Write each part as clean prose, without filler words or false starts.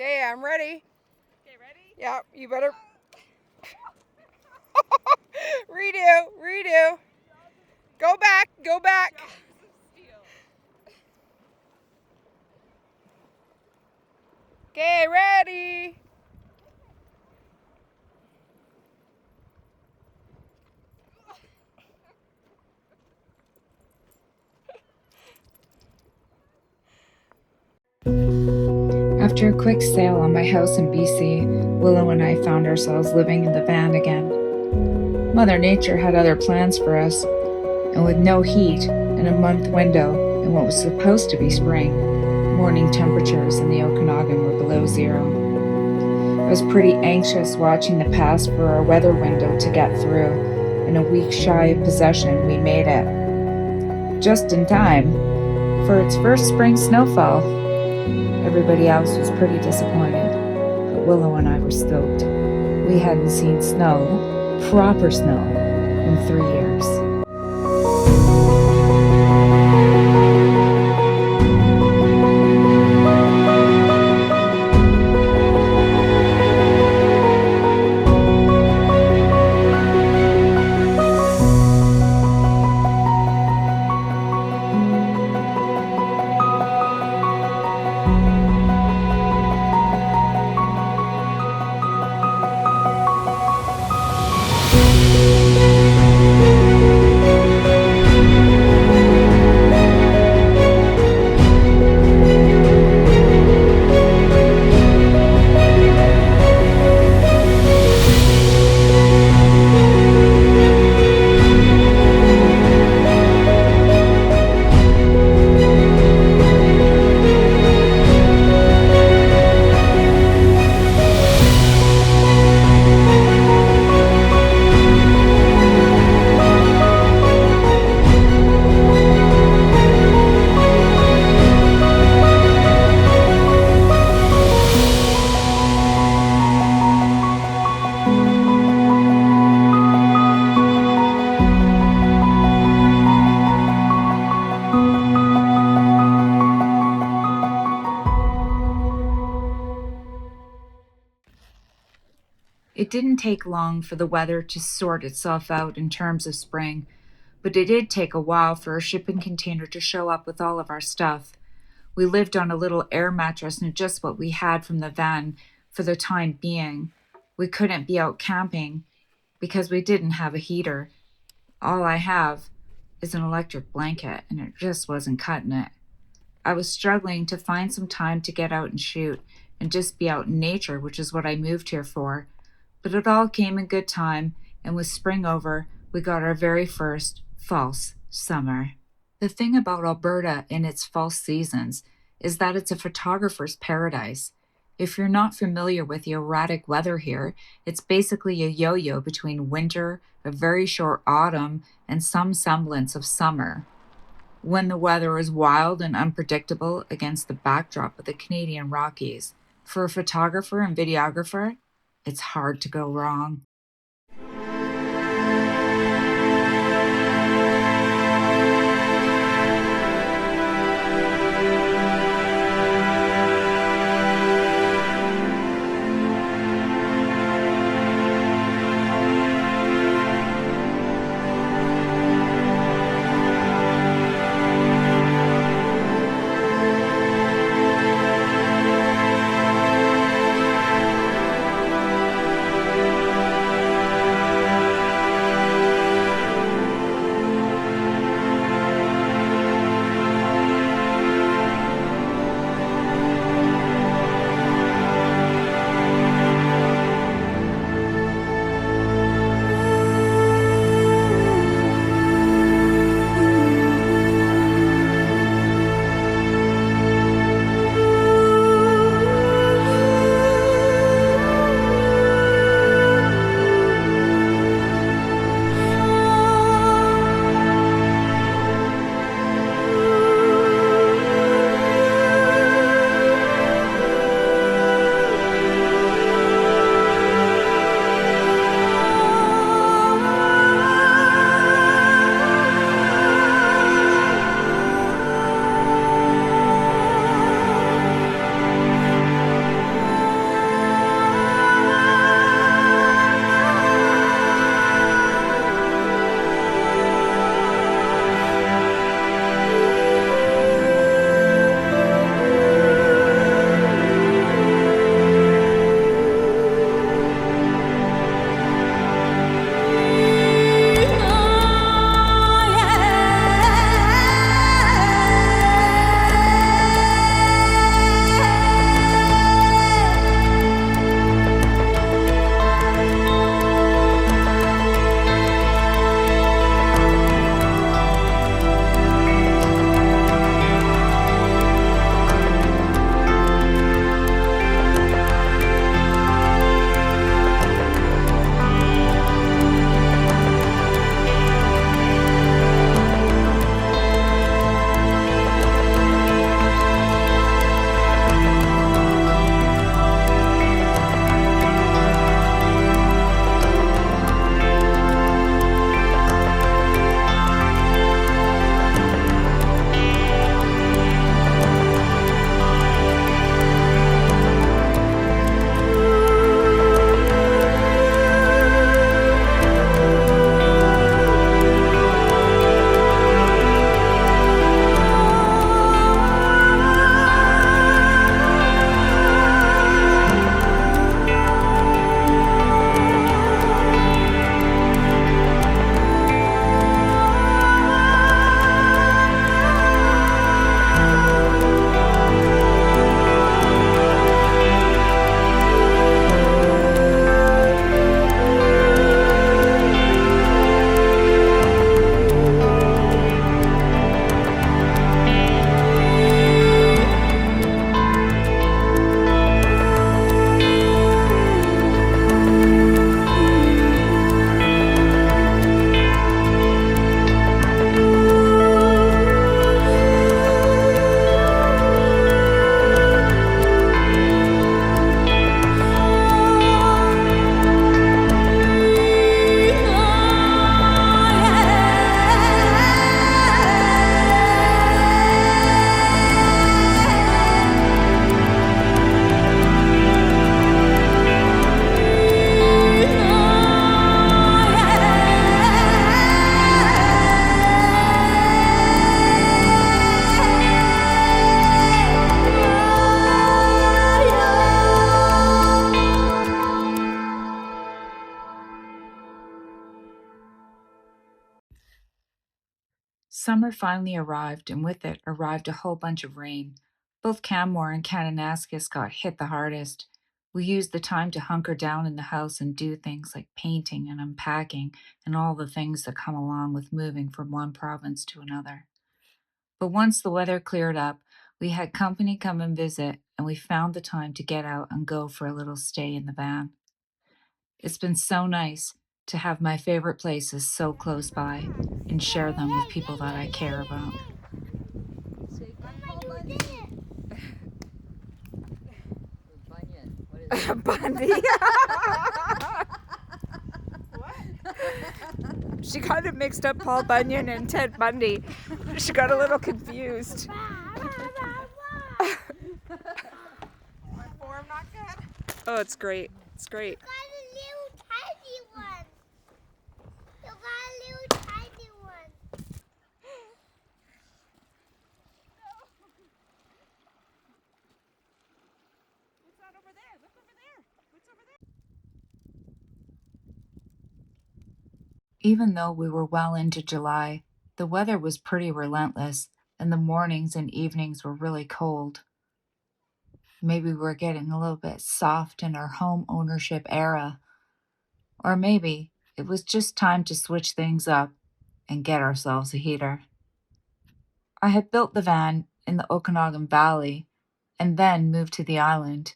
Okay, I'm ready. Okay, ready? Yeah, you better. Redo. Go back. Okay, ready. After a quick sale on my house in BC, Willow and I found ourselves living in the van again. Mother Nature had other plans for us, and with no heat and a month window in what was supposed to be spring, morning temperatures in the Okanagan were below zero. I was pretty anxious watching the pass for our weather window to get through, and a week shy of possession, we made it. Just in time for its first spring snowfall. Everybody else was pretty disappointed, but Willow and I were stoked. We hadn't seen snow, proper snow, in 3 years. It didn't take long for the weather to sort itself out in terms of spring, but it did take a while for a shipping container to show up with all of our stuff. We lived on a little air mattress and just what we had from the van for the time being. We couldn't be out camping because we didn't have a heater. All I have is an electric blanket, and it just wasn't cutting it. I was struggling to find some time to get out and shoot and just be out in nature, which is what I moved here for. But it all came in good time, and with spring over, we got our very first false summer. The thing about Alberta and its false seasons is that it's a photographer's paradise. If you're not familiar with the erratic weather here, it's basically a yo yo between winter, a very short autumn, and some semblance of summer. When the weather is wild and unpredictable against the backdrop of the Canadian Rockies, for a photographer and videographer, it's hard to go wrong. Summer finally arrived, and with it arrived a whole bunch of rain. Both Canmore and Kananaskis got hit the hardest. We used the time to hunker down in the house and do things like painting and unpacking and all the things that come along with moving from one province to another. But once the weather cleared up, we had company come and visit, and we found the time to get out and go for a little stay in the van. It's been so nice to have my favorite places so close by and share them with people that I care about. Bundy. She kind of mixed up Paul Bunyan and Ted Bundy. She got a little confused. My form not good? Oh, it's great. It's great. You got a little tiny one. You got a little tiny one. What's that over there? Look over there. What's over there? Even though we were well into July, the weather was pretty relentless, and the mornings and evenings were really cold. Maybe we're getting a little bit soft in our home ownership era. Or maybe it was just time to switch things up and get ourselves a heater. I had built the van in the Okanagan Valley and then moved to the island.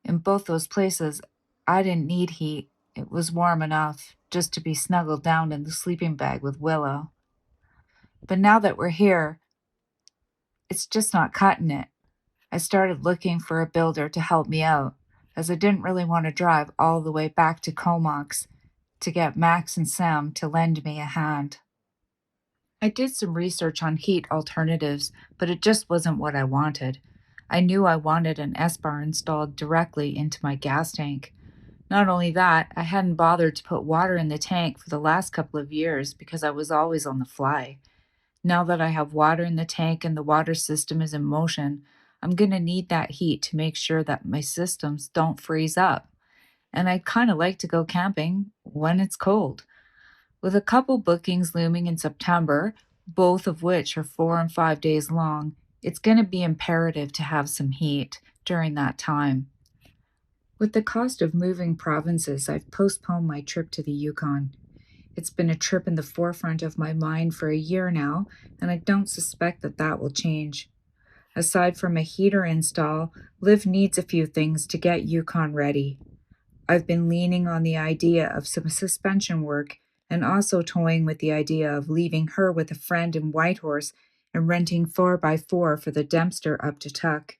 In both those places, I didn't need heat. It was warm enough just to be snuggled down in the sleeping bag with Willow. But now that we're here, it's just not cutting it. I started looking for a builder to help me out, as I didn't really want to drive all the way back to Comox to get Max and Sam to lend me a hand. I did some research on heat alternatives, but it just wasn't what I wanted. I knew I wanted an S-bar installed directly into my gas tank. Not only that, I hadn't bothered to put water in the tank for the last couple of years because I was always on the fly. Now that I have water in the tank and the water system is in motion, I'm going to need that heat to make sure that my systems don't freeze up. And I'd kind of like to go camping when it's cold. With a couple bookings looming in September, both of which are 4 and 5 days long, it's going to be imperative to have some heat during that time. With the cost of moving provinces, I've postponed my trip to the Yukon. It's been a trip in the forefront of my mind for a year now, and I don't suspect that will change. Aside from a heater install, Liv needs a few things to get Yukon ready. I've been leaning on the idea of some suspension work and also toying with the idea of leaving her with a friend in Whitehorse and renting 4x4 for the Dempster up to Tuck.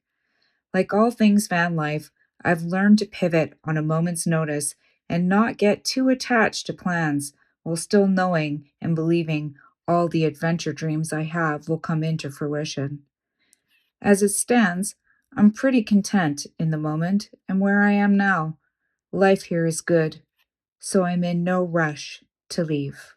Like all things van life, I've learned to pivot on a moment's notice and not get too attached to plans while still knowing and believing all the adventure dreams I have will come into fruition. As it stands, I'm pretty content in the moment and where I am now. Life here is good, so I'm in no rush to leave.